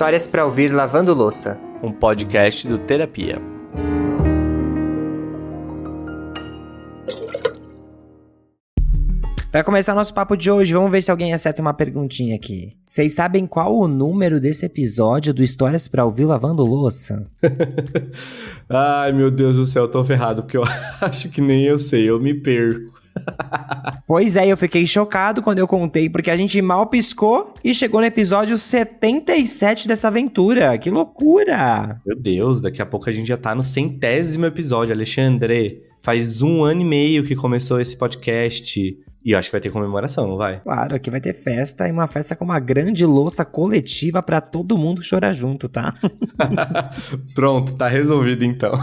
Histórias para ouvir lavando louça, um podcast do Terapia. Para começar nosso papo de hoje, vamos ver se alguém acerta uma perguntinha aqui. Vocês sabem qual o número desse episódio do Histórias para ouvir lavando louça? Ai, meu Deus do céu, eu tô ferrado, porque eu acho que nem eu sei, eu me perco. Pois é, eu fiquei chocado quando eu contei, porque a gente mal piscou e chegou no episódio 77 dessa aventura. Que loucura! Meu Deus, daqui a pouco a gente já tá no 100º episódio. Alexandre, faz 1 ano e meio que começou esse podcast. E eu acho que vai ter comemoração, não vai? Claro, aqui vai ter festa, e uma festa com uma grande louça coletiva pra todo mundo chorar junto, tá? Pronto, tá resolvido então.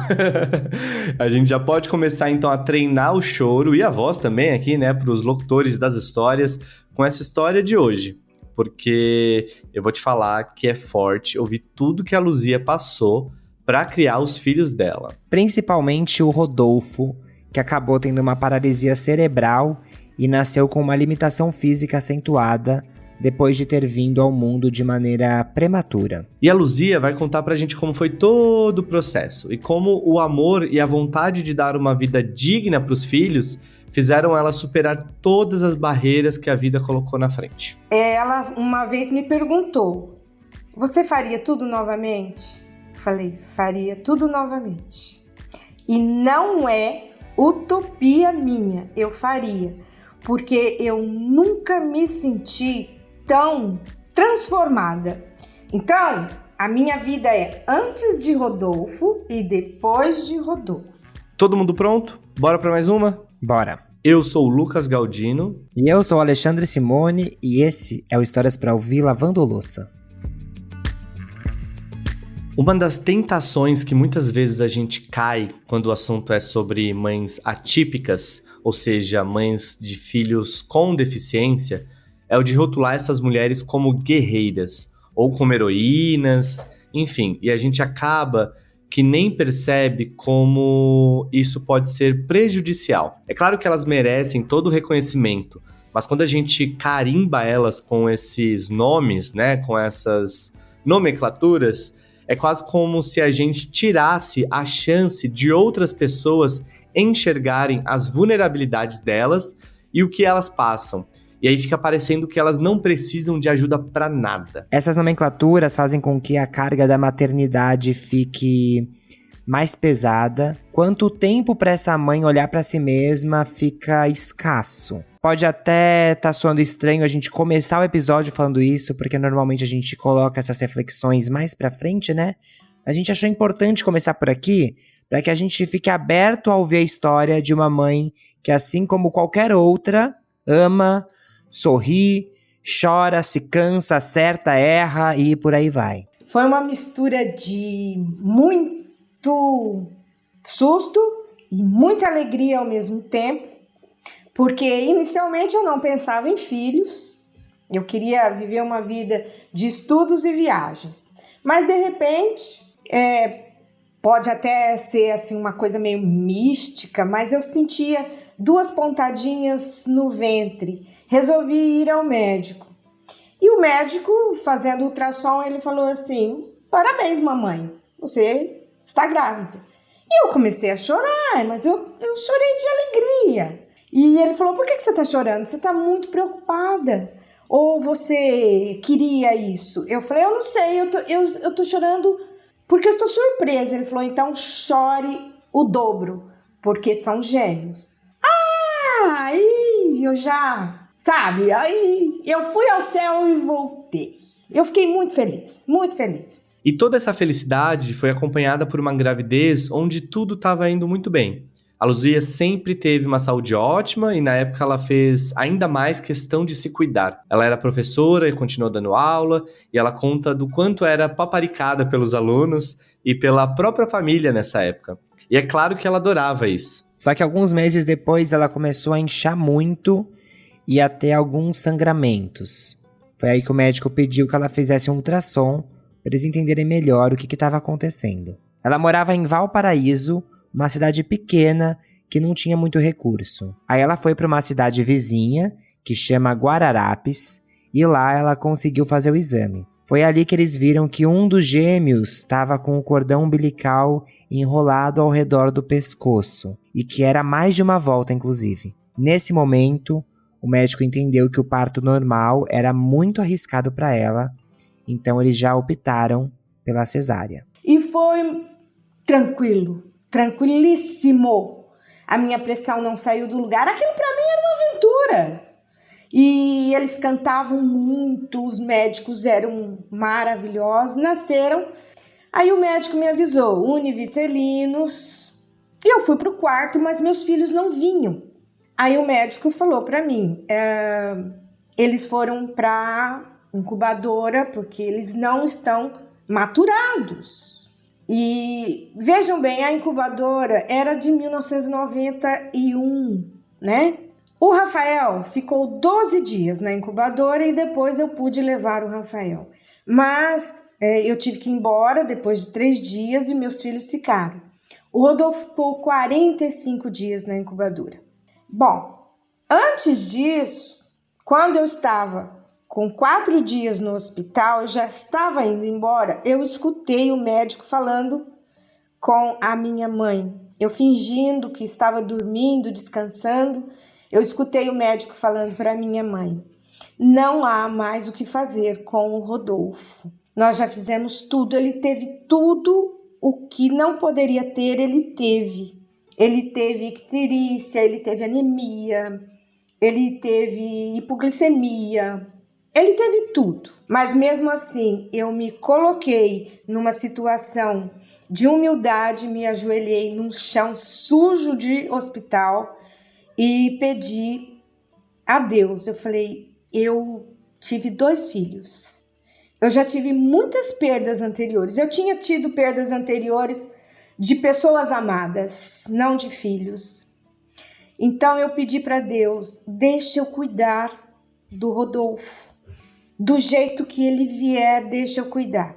A gente já pode começar então a treinar o choro e a voz também aqui, né, pros locutores das histórias com essa história de hoje. Porque eu vou te falar que é forte ouvir tudo que a Luzia passou pra criar os filhos dela. Principalmente o Rodolfo, que acabou tendo uma paralisia cerebral e nasceu com uma limitação física acentuada depois de ter vindo ao mundo de maneira prematura. E a Luzia vai contar pra gente como foi todo o processo e como o amor e a vontade de dar uma vida digna pros filhos fizeram ela superar todas as barreiras que a vida colocou na frente. Ela uma vez me perguntou: você faria tudo novamente? Falei, faria tudo novamente. E não é utopia minha, eu faria. Porque eu nunca me senti tão transformada. Então, a minha vida é antes de Rodolfo e depois de Rodolfo. Todo mundo pronto? Bora pra mais uma? Bora! Eu sou o Lucas Galdino. E eu sou o Alexandre Simone e esse é o Histórias para Ouvir Lavando Louça. Uma das tentações que muitas vezes a gente cai quando o assunto é sobre mães atípicas, ou seja, mães de filhos com deficiência, é o de rotular essas mulheres como guerreiras, ou como heroínas, enfim. E a gente acaba que nem percebe como isso pode ser prejudicial. É claro que elas merecem todo o reconhecimento, mas quando a gente carimba elas com esses nomes, né, com essas nomenclaturas, é quase como se a gente tirasse a chance de outras pessoas enxergarem as vulnerabilidades delas e o que elas passam. E aí fica parecendo que elas não precisam de ajuda pra nada. Essas nomenclaturas fazem com que a carga da maternidade fique mais pesada, quanto o tempo para essa mãe olhar para si mesma fica escasso. Pode até estar soando estranho a gente começar o episódio falando isso, porque normalmente a gente coloca essas reflexões mais pra frente, né? A gente achou importante começar por aqui, para que a gente fique aberto a ouvir a história de uma mãe que, assim como qualquer outra, ama, sorri, chora, se cansa, acerta, erra e por aí vai. Foi uma mistura de muito susto e muita alegria ao mesmo tempo, porque inicialmente eu não pensava em filhos, eu queria viver uma vida de estudos e viagens, mas de repente, pode até ser assim, uma coisa meio mística, mas eu sentia 2 pontadinhas no ventre, resolvi ir ao médico. E o médico, fazendo ultrassom, ele falou assim: parabéns, mamãe, você está grávida. E eu comecei a chorar, mas eu chorei de alegria. E ele falou: por que você está chorando? Você está muito preocupada. Ou você queria isso? Eu falei: eu não sei, eu tô chorando porque eu estou surpresa. Ele falou: então chore o dobro, porque são gêmeos. Aí eu já, sabe, aí eu fui ao céu e voltei. Eu fiquei muito feliz, muito feliz. E toda essa felicidade foi acompanhada por uma gravidez onde tudo estava indo muito bem. A Luzia sempre teve uma saúde ótima e na época ela fez ainda mais questão de se cuidar. Ela era professora e continuou dando aula e ela conta do quanto era paparicada pelos alunos e pela própria família nessa época. E é claro que ela adorava isso. Só que alguns meses depois ela começou a inchar muito e a ter alguns sangramentos. Foi aí que o médico pediu que ela fizesse um ultrassom para eles entenderem melhor o que estava acontecendo. Ela morava em Valparaíso, uma cidade pequena que não tinha muito recurso. Aí ela foi para uma cidade vizinha, que chama Guararapes, e lá ela conseguiu fazer o exame. Foi ali que eles viram que um dos gêmeos estava com o cordão umbilical enrolado ao redor do pescoço, e que era mais de uma volta, inclusive. Nesse momento, o médico entendeu que o parto normal era muito arriscado para ela, então eles já optaram pela cesárea. E foi tranquilo, tranquilíssimo. A minha pressão não saiu do lugar. Aquilo para mim era uma aventura. E eles cantavam muito, os médicos eram maravilhosos, nasceram. Aí o médico me avisou, univitelinos. E eu fui pro quarto, mas meus filhos não vinham. Aí o médico falou para mim, eles foram para incubadora porque eles não estão maturados. E vejam bem, a incubadora era de 1991, né? O Rafael ficou 12 dias na incubadora e depois eu pude levar o Rafael. Mas eu tive que ir embora depois de 3 dias e meus filhos ficaram. O Rodolfo ficou 45 dias na incubadora. Bom, antes disso, quando eu estava com 4 dias no hospital, eu já estava indo embora, eu escutei o médico falando com a minha mãe. Eu fingindo que estava dormindo, descansando, eu escutei o médico falando para minha mãe, não há mais o que fazer com o Rodolfo. Nós já fizemos tudo, ele teve tudo o que não poderia ter, ele teve. Ele teve icterícia, ele teve anemia, ele teve hipoglicemia, ele teve tudo. Mas mesmo assim, eu me coloquei numa situação de humildade, me ajoelhei num chão sujo de hospital, e pedi a Deus. Eu falei, eu tive 2 filhos. Eu já tive muitas perdas anteriores. Eu tinha tido perdas anteriores de pessoas amadas, não de filhos. Então eu pedi para Deus, deixa eu cuidar do Rodolfo. Do jeito que ele vier, deixa eu cuidar.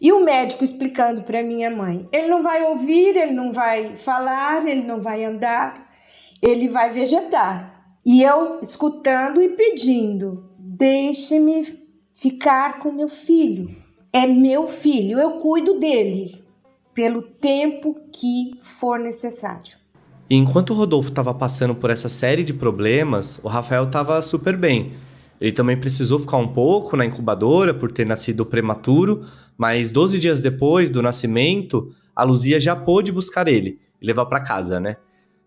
E o médico explicando para minha mãe, ele não vai ouvir, ele não vai falar, ele não vai andar, ele vai vegetar. E eu escutando e pedindo, deixe-me ficar com meu filho. É meu filho, eu cuido dele pelo tempo que for necessário. E enquanto o Rodolfo estava passando por essa série de problemas, o Rafael estava super bem. Ele também precisou ficar um pouco na incubadora por ter nascido prematuro, mas 12 dias depois do nascimento, a Luzia já pôde buscar ele e levar para casa, né?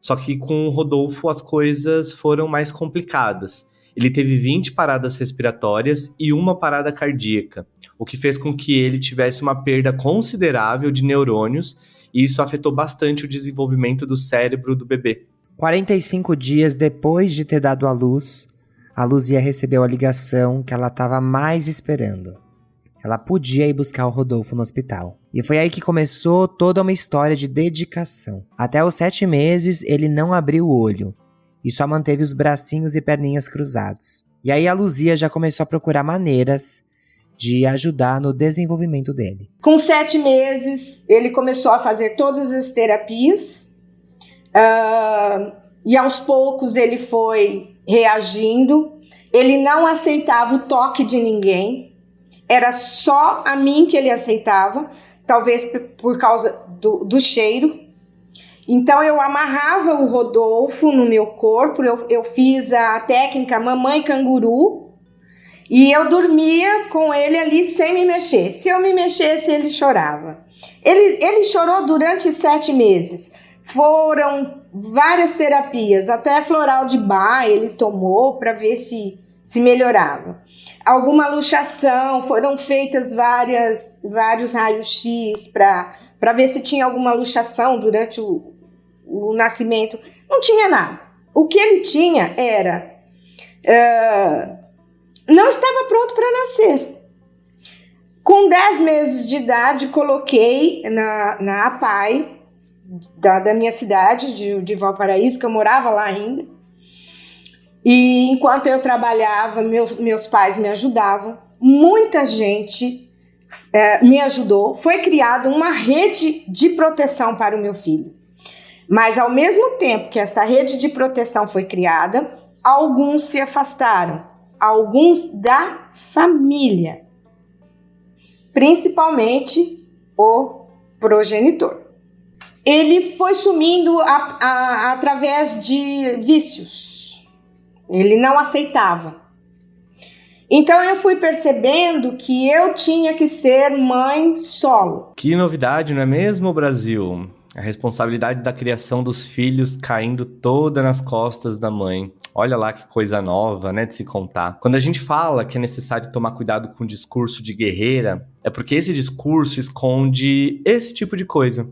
Só que com o Rodolfo as coisas foram mais complicadas. Ele teve 20 paradas respiratórias e uma parada cardíaca, o que fez com que ele tivesse uma perda considerável de neurônios e isso afetou bastante o desenvolvimento do cérebro do bebê. 45 dias depois de ter dado à luz, a Luzia recebeu a ligação que ela estava mais esperando. Ela podia ir buscar o Rodolfo no hospital. E foi aí que começou toda uma história de dedicação. Até os 7 meses, ele não abriu o olho. E só manteve os bracinhos e perninhas cruzados. E aí a Luzia já começou a procurar maneiras de ajudar no desenvolvimento dele. Com 7 meses, ele começou a fazer todas as terapias. E aos poucos ele foi reagindo. Ele não aceitava o toque de ninguém. Era só a mim que ele aceitava, talvez por causa do cheiro. Então eu amarrava o Rodolfo no meu corpo, eu fiz a técnica mamãe canguru e eu dormia com ele ali sem me mexer. Se eu me mexesse, ele chorava. Ele chorou durante 7 meses. Foram várias terapias, até floral de Bach ele tomou para ver se melhorava. Alguma luxação, foram feitas vários raios-x para ver se tinha alguma luxação durante o nascimento. Não tinha nada. O que ele tinha era... não estava pronto para nascer. Com 10 meses de idade, coloquei na APAI da minha cidade, de Valparaíso, que eu morava lá ainda. E enquanto eu trabalhava, meus pais me ajudavam, muita gente me ajudou. Foi criada uma rede de proteção para o meu filho. Mas ao mesmo tempo que essa rede de proteção foi criada, alguns se afastaram, alguns da família. principalmente o progenitor. Ele foi sumindo através de vícios. Ele não aceitava. Então eu fui percebendo que eu tinha que ser mãe solo. Que novidade, não é mesmo, Brasil? A responsabilidade da criação dos filhos caindo toda nas costas da mãe. Olha lá que coisa nova, né, de se contar. Quando a gente fala que é necessário tomar cuidado com o discurso de guerreira, é porque esse discurso esconde esse tipo de coisa.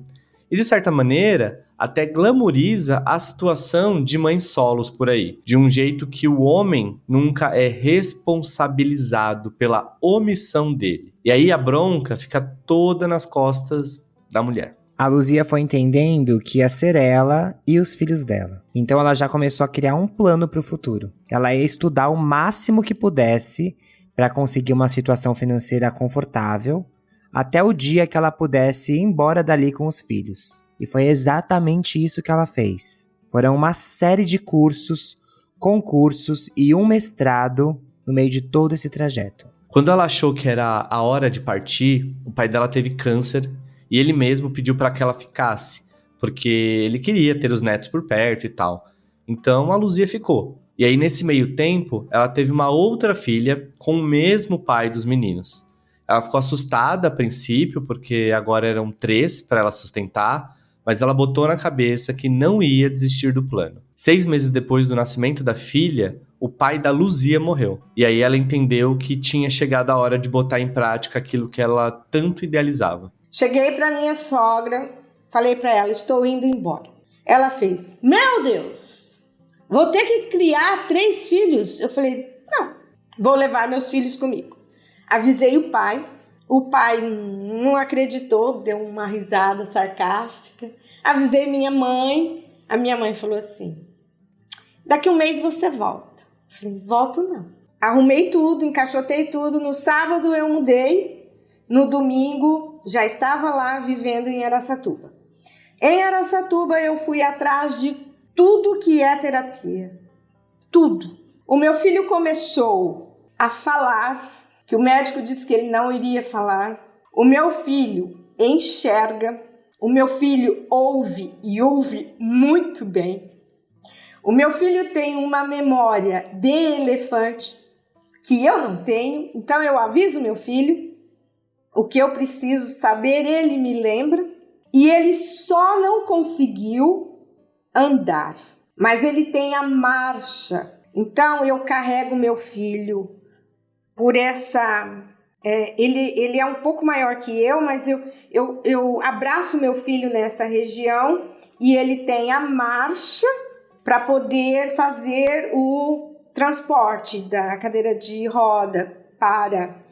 E, de certa maneira, até glamoriza a situação de mães solos por aí, de um jeito que o homem nunca é responsabilizado pela omissão dele. E aí a bronca fica toda nas costas da mulher. A Luzia foi entendendo que ia ser ela e os filhos dela. Então ela já começou a criar um plano para o futuro. Ela ia estudar o máximo que pudesse para conseguir uma situação financeira confortável, até o dia que ela pudesse ir embora dali com os filhos. E foi exatamente isso que ela fez. Foram uma série de cursos, concursos e um mestrado no meio de todo esse trajeto. Quando ela achou que era a hora de partir, o pai dela teve câncer e ele mesmo pediu para que ela ficasse, porque ele queria ter os netos por perto e tal. Então a Luzia ficou. E aí nesse meio tempo, ela teve uma outra filha com o mesmo pai dos meninos. Ela ficou assustada a princípio, porque agora eram 3 para ela sustentar, mas ela botou na cabeça que não ia desistir do plano. 6 meses depois do nascimento da filha, o pai da Luzia morreu. E aí ela entendeu que tinha chegado a hora de botar em prática aquilo que ela tanto idealizava. Cheguei para minha sogra, falei para ela, estou indo embora. Ela fez, meu Deus, vou ter que criar 3 filhos. Eu falei, não, vou levar meus filhos comigo. Avisei o pai não acreditou, deu uma risada sarcástica. Avisei minha mãe, a minha mãe falou assim, daqui um mês você volta. Eu falei, volto não. Arrumei tudo, encaixotei tudo, no sábado eu mudei, no domingo já estava lá vivendo em Araçatuba. Em Araçatuba eu fui atrás de tudo que é terapia, tudo. O meu filho começou a falar, que o médico disse que ele não iria falar. O meu filho enxerga, o meu filho ouve e ouve muito bem. O meu filho tem uma memória de elefante que eu não tenho, então eu aviso meu filho o que eu preciso saber, ele me lembra, e ele só não conseguiu andar, mas ele tem a marcha. Então eu carrego meu filho por essa... ele é um pouco maior que eu, mas eu abraço meu filho nesta região e ele tem a marcha para poder fazer o transporte da cadeira de roda para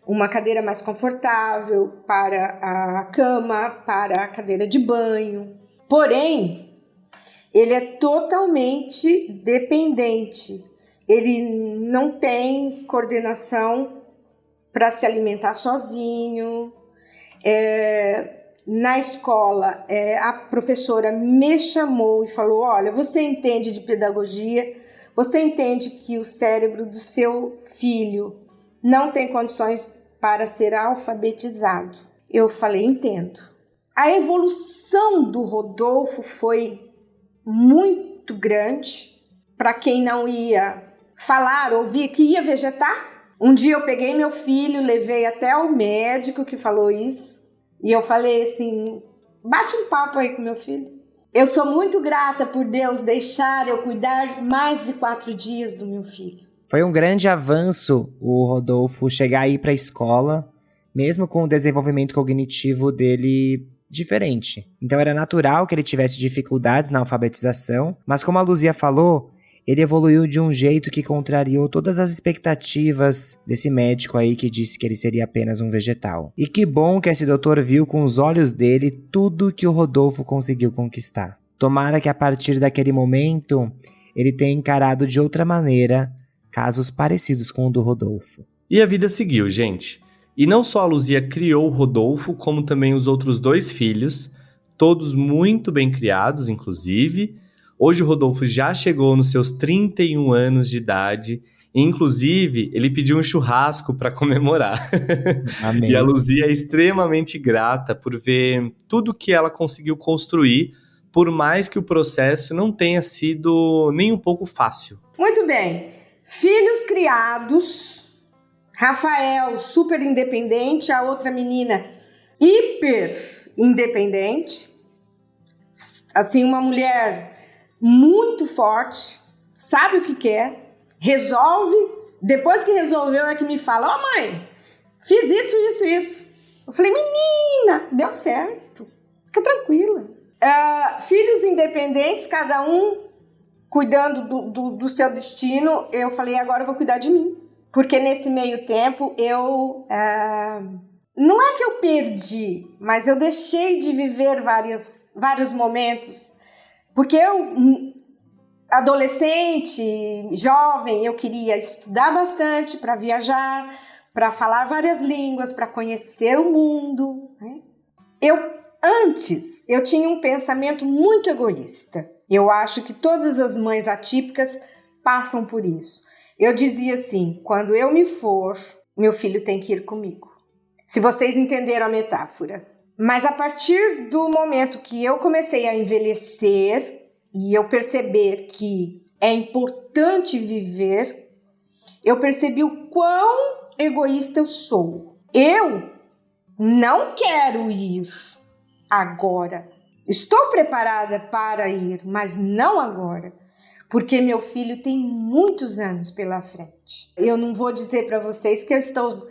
uma cadeira mais confortável, para a cama, para a cadeira de banho. Porém, ele é totalmente dependente. Ele não tem coordenação para se alimentar sozinho. Na escola, a professora me chamou e falou, olha, você entende de pedagogia, você entende que o cérebro do seu filho não tem condições para ser alfabetizado. Eu falei, entendo. A evolução do Rodolfo foi muito grande para quem não ia falar, ouvir, que ia vegetar. Um dia eu peguei meu filho, levei até o médico que falou isso, e eu falei assim, bate um papo aí com meu filho. Eu sou muito grata por Deus deixar eu cuidar mais de 4 dias do meu filho. Foi um grande avanço o Rodolfo chegar a ir para a escola, mesmo com o desenvolvimento cognitivo dele diferente. Então era natural que ele tivesse dificuldades na alfabetização, mas como a Luzia falou, ele evoluiu de um jeito que contrariou todas as expectativas desse médico aí que disse que ele seria apenas um vegetal. E que bom que esse doutor viu com os olhos dele tudo que o Rodolfo conseguiu conquistar. Tomara que a partir daquele momento ele tenha encarado de outra maneira casos parecidos com o do Rodolfo. E a vida seguiu, gente. E não só a Luzia criou o Rodolfo, como também os outros 2 filhos, todos muito bem criados, inclusive. Hoje o Rodolfo já chegou nos seus 31 anos de idade Inclusive, ele pediu um churrasco para comemorar. Amém. E a Luzia é extremamente grata por ver tudo que ela conseguiu construir, por mais que o processo não tenha sido nem um pouco fácil. Muito bem. Filhos criados. Rafael, super independente. A outra menina, hiper independente. Assim, uma mulher muito forte. Sabe o que quer. Resolve. Depois que resolveu é que me fala: ó, mãe, fiz isso. Eu falei: menina, deu certo. Fica tranquila. Filhos independentes, cada um cuidando do seu destino. Eu falei: agora eu vou cuidar de mim. Porque nesse meio tempo eu... não é que eu perdi, mas eu deixei de viver vários momentos. Porque eu, adolescente, jovem, eu queria estudar bastante para viajar, para falar várias línguas, para conhecer o mundo, né? Antes, eu tinha um pensamento muito egoísta. Eu acho que todas as mães atípicas passam por isso. Eu dizia assim: quando eu me for, meu filho tem que ir comigo. Se vocês entenderam a metáfora. Mas a partir do momento que eu comecei a envelhecer e eu perceber que é importante viver, eu percebi o quão egoísta eu sou. Eu não quero ir agora. Estou preparada para ir, mas não agora, porque meu filho tem muitos anos pela frente. Eu não vou dizer para vocês que eu estou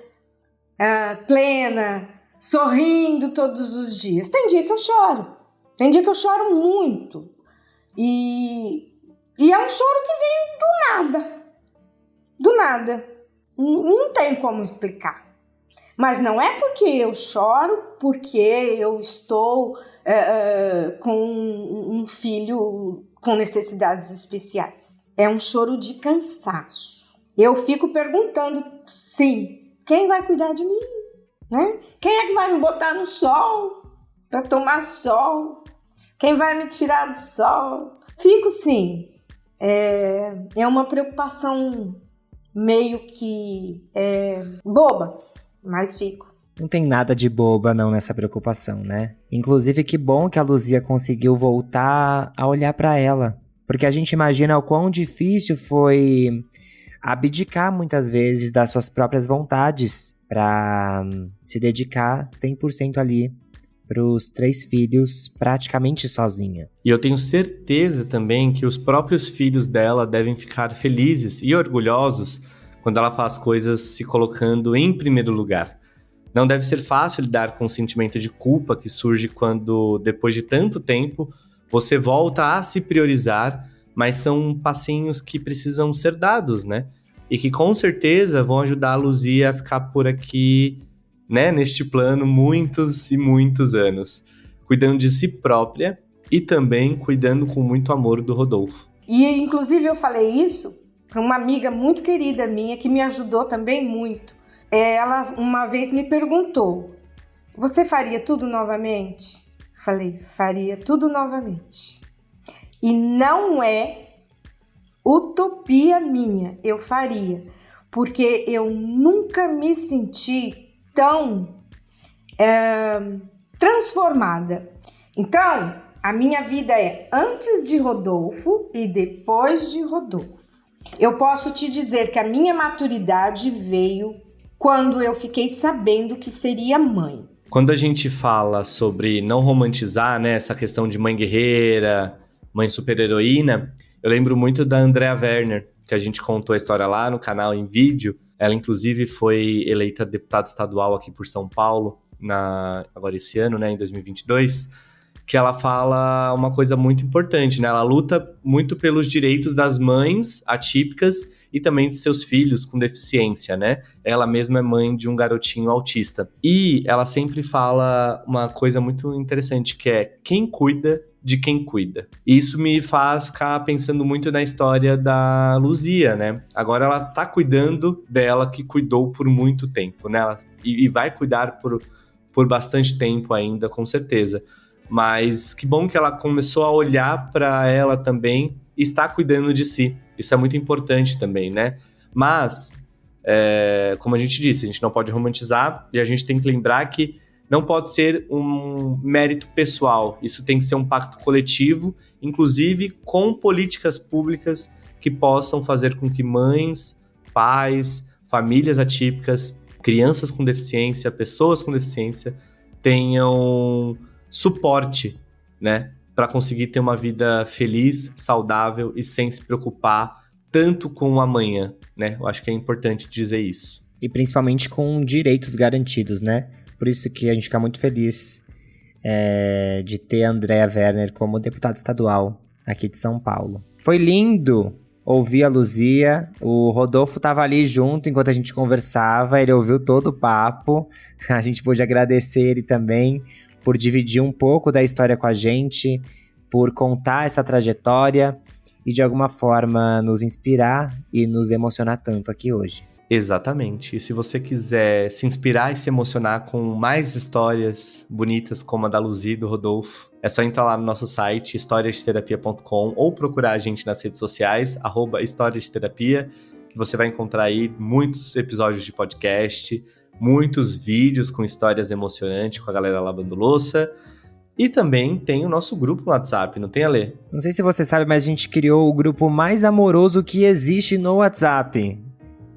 plena, sorrindo todos os dias. Tem dia que eu choro. Tem dia que eu choro muito. E é um choro que vem do nada. Do nada. Não tem como explicar. Mas não é porque eu choro, porque eu estou com um filho com necessidades especiais. É um choro de cansaço. Eu fico perguntando, sim, quem vai cuidar de mim? Né? Quem é que vai me botar no sol para tomar sol? Quem vai me tirar do sol? Fico, sim. É uma preocupação meio que boba, mas fico. Não tem nada de boba não nessa preocupação, né? Inclusive, que bom que a Luzia conseguiu voltar a olhar pra ela. Porque a gente imagina o quão difícil foi abdicar muitas vezes das suas próprias vontades pra se dedicar 100% ali pros 3 filhos praticamente sozinha. E eu tenho certeza também que os próprios filhos dela devem ficar felizes e orgulhosos quando ela faz coisas se colocando em primeiro lugar. Não deve ser fácil lidar com o sentimento de culpa que surge quando, depois de tanto tempo, você volta a se priorizar, mas são passinhos que precisam ser dados, né? E que com certeza vão ajudar a Luzia a ficar por aqui, né, neste plano, muitos e muitos anos, cuidando de si própria e também cuidando com muito amor do Rodolfo. E, inclusive, eu falei isso para uma amiga muito querida minha, que me ajudou também muito. Ela uma vez me perguntou: você faria tudo novamente? Falei: faria tudo novamente. E não é utopia minha, eu faria, porque eu nunca me senti tão transformada. Então, a minha vida é antes de Rodolfo e depois de Rodolfo. Eu posso te dizer que a minha maturidade veio quando eu fiquei sabendo que seria mãe. Quando a gente fala sobre não romantizar, né, essa questão de mãe guerreira, mãe super-heroína, eu lembro muito da Andrea Werner, que a gente contou a história lá no canal em vídeo. Ela, inclusive, foi eleita deputada estadual aqui por São Paulo, agora esse ano, né, em 2022, que ela fala uma coisa muito importante, né? Ela luta muito pelos direitos das mães atípicas e também de seus filhos com deficiência, né? Ela mesma é mãe de um garotinho autista. E ela sempre fala uma coisa muito interessante, que é quem cuida de quem cuida. E isso me faz ficar pensando muito na história da Luzia, né? Agora ela está cuidando dela, que cuidou por muito tempo, né? E vai cuidar por bastante tempo ainda, com certeza. Mas que bom que ela começou a olhar para ela também e está cuidando de si. Isso é muito importante também, né? Mas, como a gente disse, a gente não pode romantizar e a gente tem que lembrar que não pode ser um mérito pessoal. Isso tem que ser um pacto coletivo, inclusive com políticas públicas que possam fazer com que mães, pais, famílias atípicas, crianças com deficiência, pessoas com deficiência tenham suporte, né, para conseguir ter uma vida feliz, saudável e sem se preocupar tanto com o amanhã, né? Eu acho que é importante dizer isso. E principalmente com direitos garantidos, né? Por isso que a gente fica muito feliz de ter a Andrea Werner como deputada estadual aqui de São Paulo. Foi lindo ouvir a Luzia, o Rodolfo estava ali junto enquanto a gente conversava, ele ouviu todo o papo, a gente pôde agradecer ele também por dividir um pouco da história com a gente, por contar essa trajetória e de alguma forma nos inspirar e nos emocionar tanto aqui hoje. Exatamente. E se você quiser se inspirar e se emocionar com mais histórias bonitas como a da Luzia e do Rodolfo, é só entrar lá no nosso site, historiadeterapia.com, ou procurar a gente nas redes sociais, @historiadeterapia, que você vai encontrar aí muitos episódios de podcast, muitos vídeos com histórias emocionantes com a galera lavando louça. E também tem o nosso grupo no WhatsApp, não tem, Ale? Não sei se você sabe, mas a gente criou o grupo mais amoroso que existe no WhatsApp.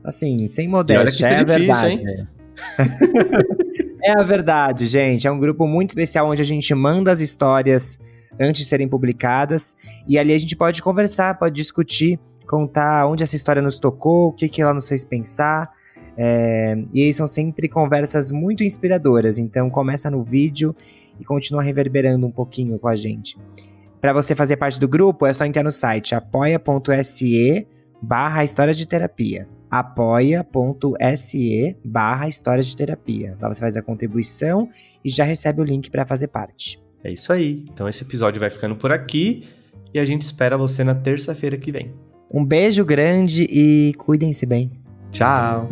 Assim, sem modéstia, olha que isso é difícil, verdade. Hein? É a verdade, gente. É um grupo muito especial onde a gente manda as histórias antes de serem publicadas. E ali a gente pode conversar, pode discutir, contar onde essa história nos tocou, o que ela nos fez pensar. E aí são sempre conversas muito inspiradoras. Então começa no vídeo e continua reverberando um pouquinho com a gente. Para você fazer parte do grupo, é só entrar no site apoia.se/histórias de terapia. apoia.se/histórias de terapia. Lá você faz a contribuição e já recebe o link para fazer parte. É isso aí. Então esse episódio vai ficando por aqui e a gente espera você na terça-feira que vem. Um beijo grande e cuidem-se bem. Tchau!